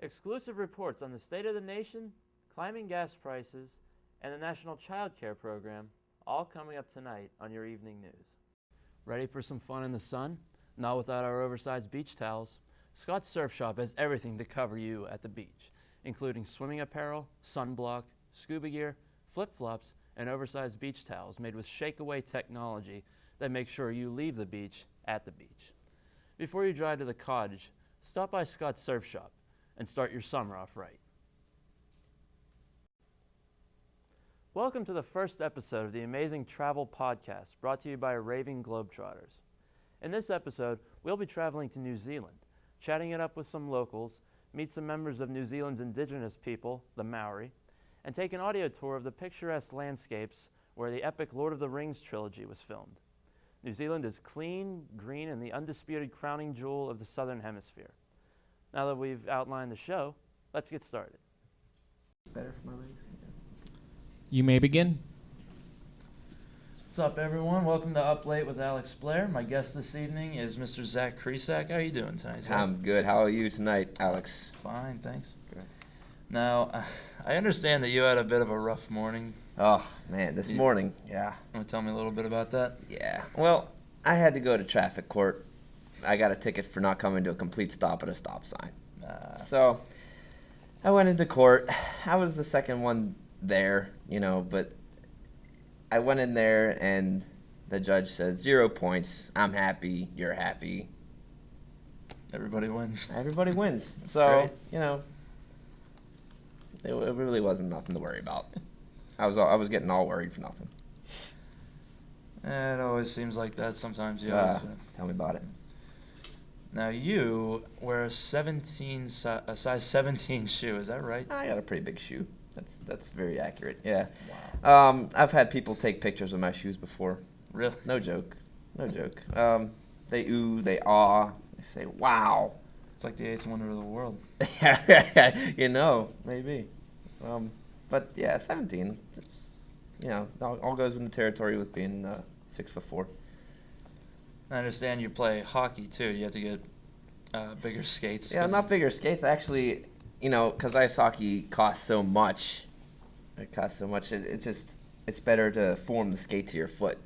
Exclusive reports on the state of the nation, climbing gas prices, and the National Child Care Program, all coming up tonight on your evening news. Ready for some fun in the sun? Not without our oversized beach towels. Scott's Surf Shop has everything to cover you at the beach, including swimming apparel, sunblock, scuba gear, flip-flops, and oversized beach towels made with shake-away technology that makes sure you leave the beach at the beach. Before you drive to the cottage, stop by Scott's Surf Shop and start your summer off right. Welcome to the first episode of the Amazing Travel Podcast, brought to you by Raving Globetrotters. In this episode, we'll be traveling to New Zealand, chatting it up with some locals, meet some members of New Zealand's indigenous people, the Maori, and take an audio tour of the picturesque landscapes where the epic Lord of the Rings trilogy was filmed. New Zealand is clean, green, and the undisputed crowning jewel of the Southern Hemisphere. Now that we've outlined the show, let's get started. Better for my legs. You may begin. What's up, everyone? Welcome to Up Late with Alex Blair. My guest this evening is Mr. Zach Kresak. How are you doing tonight, Zach? I'm good. How are you tonight, Alex? Fine, thanks. Good. Now, I understand that you had a bit of a rough morning. Oh, man, this morning, yeah. Want to tell me a little bit about that? Yeah. Well, I had to go to traffic court. I got a ticket for not coming to a complete stop at a stop sign. So I went into court. I was the second one there, but I went in there and the judge says 0 points. I'm happy. You're happy. Everybody wins. Everybody wins. So, great. it really wasn't nothing to worry about. I was getting all worried for nothing. It always seems like that sometimes. Tell me about it. Now, you wear a size 17 shoe. Is that right? I got a pretty big shoe. That's very accurate. Yeah. Wow. I've had people take pictures of my shoes before. Really? No joke. They ooh, they awe, they say wow. It's like the eighth wonder of the world. Maybe. But yeah, 17. It's, all goes with the territory with being 6'4". I understand you play hockey too. You have to get bigger skates. Yeah, not bigger skates. Actually, because ice hockey costs so much. It's better to form the skate to your foot.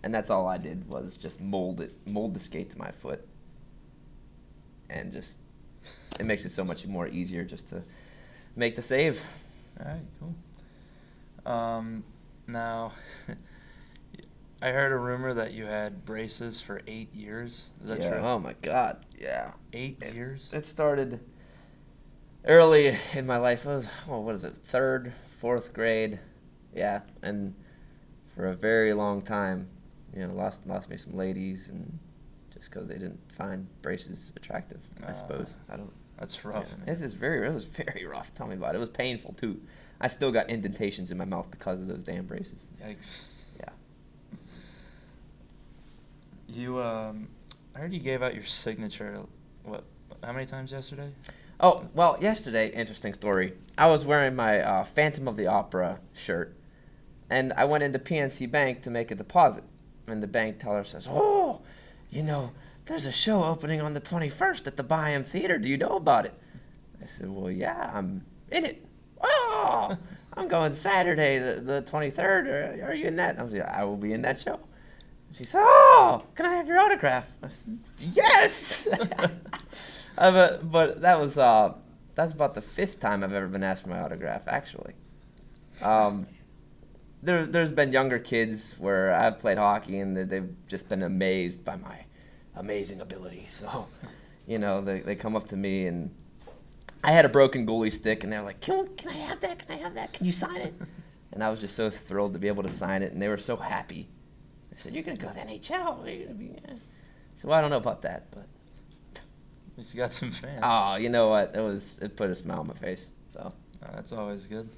And that's all I did was just mold the skate to my foot. And just, it makes it so much more easier just to make the save. All right, cool. Now, I heard a rumor that you had braces for 8 years. Is that true? Oh my God, yeah. 8 years? It started early in my life. What is it, 3rd, 4th grade? Yeah, and for a very long time, lost me some ladies, and just because they didn't find braces attractive, I suppose. I don't. That's rough. Yeah, it was very rough. Tell me about it. It was painful too. I still got indentations in my mouth because of those damn braces. Yikes. Yeah. You, I heard you gave out your signature. How many times yesterday? Oh, well, yesterday, interesting story. I was wearing my Phantom of the Opera shirt, and I went into PNC Bank to make a deposit. And the bank teller says, "Oh, there's a show opening on the 21st at the Byham Theater. Do you know about it?" I said, "Well, yeah, I'm in it." "Oh, I'm going Saturday, the 23rd. Are you in that?" I was like, "I will be in that show." She said, "Oh, can I have your autograph?" I said, "Yes." But that's about the 5th time I've ever been asked for my autograph, actually. There's been younger kids where I've played hockey and they've just been amazed by my amazing ability. So, they come up to me, and I had a broken goalie stick, and they're like, "Can I have that? Can I have that? Can you sign it?" And I was just so thrilled to be able to sign it, and they were so happy. I said, "You're gonna go to the NHL. You're gonna be." Yeah. So I don't know about that, but. At least you got some fans. Oh, you know what? It put a smile on my face. So. That's always good.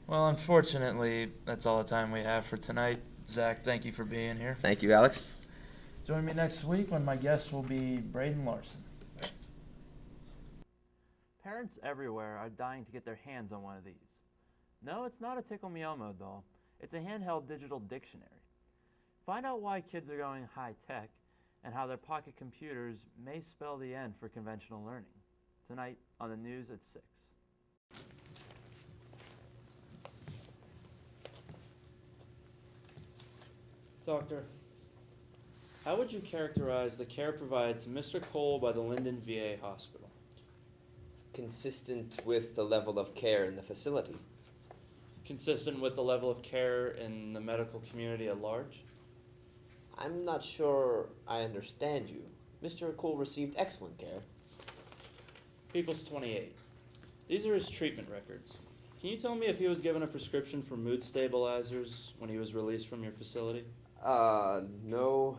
Well, unfortunately, that's all the time we have for tonight. Zach, thank you for being here. Thank you, Alex. Join me next week when my guest will be Braden Larson. Parents everywhere are dying to get their hands on one of these. No, it's not a Tickle Me Elmo doll. It's a handheld digital dictionary. Find out why kids are going high-tech and how their pocket computers may spell the end for conventional learning. tonight on the news at 6. Doctor, how would you characterize the care provided to Mr. Cole by the Linden VA Hospital? Consistent with the level of care in the facility. Consistent with the level of care in the medical community at large? I'm not sure I understand you. Mr. Cole received excellent care. People's 28. These are his treatment records. Can you tell me if he was given a prescription for mood stabilizers when he was released from your facility? No,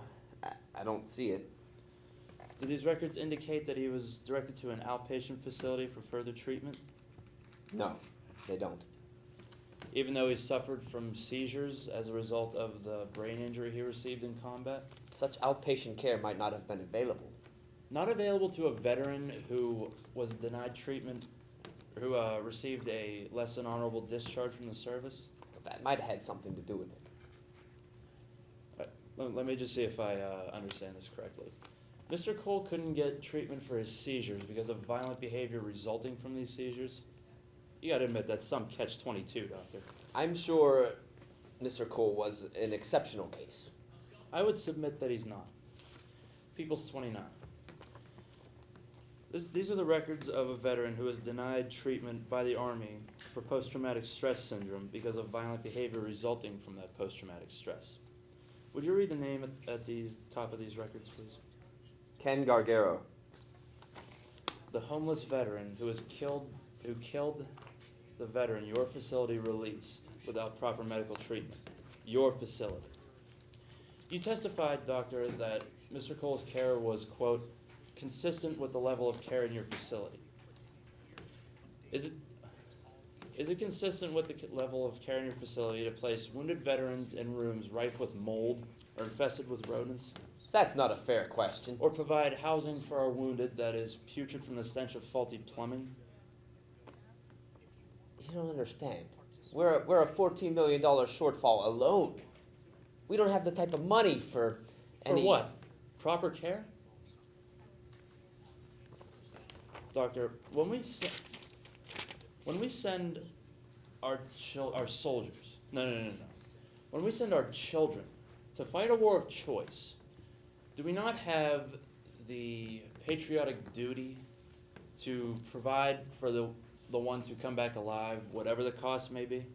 I don't see it. Do these records indicate that he was directed to an outpatient facility for further treatment? No, they don't. Even though he suffered from seizures as a result of the brain injury he received in combat? Such outpatient care might not have been available. Not available to a veteran who was denied treatment, who received a less than honorable discharge from the service? That might have had something to do with it. Let me just see if I understand this correctly. Mr. Cole couldn't get treatment for his seizures because of violent behavior resulting from these seizures? You gotta admit, that's some catch-22, Doctor. I'm sure Mr. Cole was an exceptional case. I would submit that he's not. People's 29. These are the records of a veteran who was denied treatment by the Army for post-traumatic stress syndrome because of violent behavior resulting from that post-traumatic stress. Would you read the name at the top of these records, please? Ken Gargaro. The homeless veteran who killed the veteran your facility released without proper medical treatment. Your facility. You testified, Doctor, that Mr. Cole's care was, quote, consistent with the level of care in your facility. Is it consistent with the level of care in your facility to place wounded veterans in rooms rife with mold or infested with rodents? That's not a fair question. Or provide housing for our wounded that is putrid from the stench of faulty plumbing? You don't understand. We're a $14 million shortfall alone. We don't have the type of money for any... For what? Proper care? Doctor, when we send our soldiers, no. When we send our children to fight a war of choice, do we not have the patriotic duty to provide for the ones who come back alive, whatever the cost may be?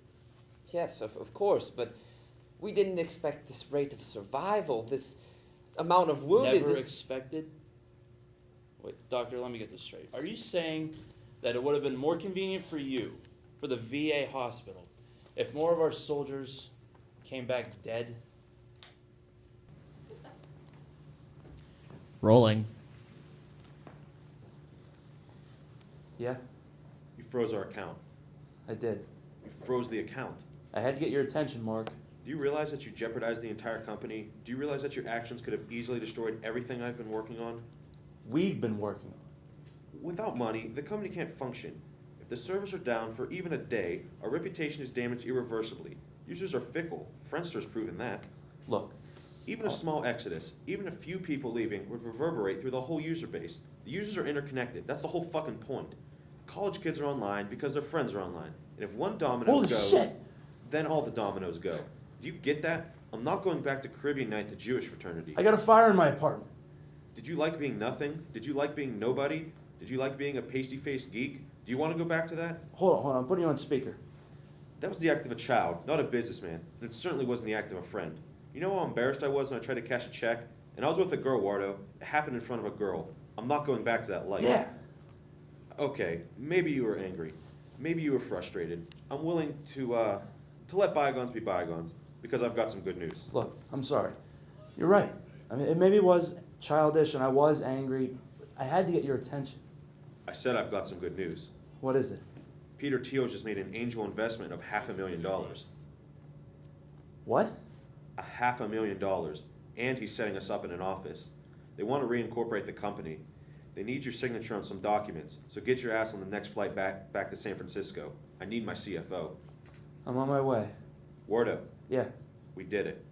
Yes, of course, but we didn't expect this rate of survival, this amount of wounded. Never expected? Wait, Doctor, let me get this straight. Are you saying that it would have been more convenient for you, for the VA hospital, if more of our soldiers came back dead? Rolling. Yeah, You froze our account. I did. You froze the account. I had to get your attention, Mark. Do you realize that you jeopardized the entire company? Do you realize that your actions could have easily destroyed everything I've been working on? We've been working on it. Without money, the company can't function. If the servers are down for even a day, our reputation is damaged irreversibly. Users are fickle. Friendster's proven that. Look, Even a small exodus, even a few people leaving, would reverberate through the whole user base. The users are interconnected. That's the whole fucking point. College kids are online because their friends are online. And if one domino goes, then all the dominoes go. Do you get that? I'm not going back to Caribbean night, the Jewish fraternity. I got a fire in my apartment. Did you like being nothing? Did you like being nobody? Did you like being a pasty-faced geek? Do you want to go back to that? Hold on, I'm putting you on speaker. That was the act of a child, not a businessman. And it certainly wasn't the act of a friend. You know how embarrassed I was when I tried to cash a check? And I was with a girl, Wardo. It happened in front of a girl. I'm not going back to that life. Yeah. Okay, maybe you were angry. Maybe you were frustrated. I'm willing to let bygones be bygones, because I've got some good news. Look, I'm sorry. You're right. I mean, it maybe was childish and I was angry. I had to get your attention. I said I've got some good news. What is it? Peter Thiel just made an angel investment of $500,000. What? $500,000. And he's setting us up in an office. They want to reincorporate the company. They need your signature on some documents, so get your ass on the next flight back to San Francisco. I need my CFO. I'm on my way. Wardo, Yeah. we did it.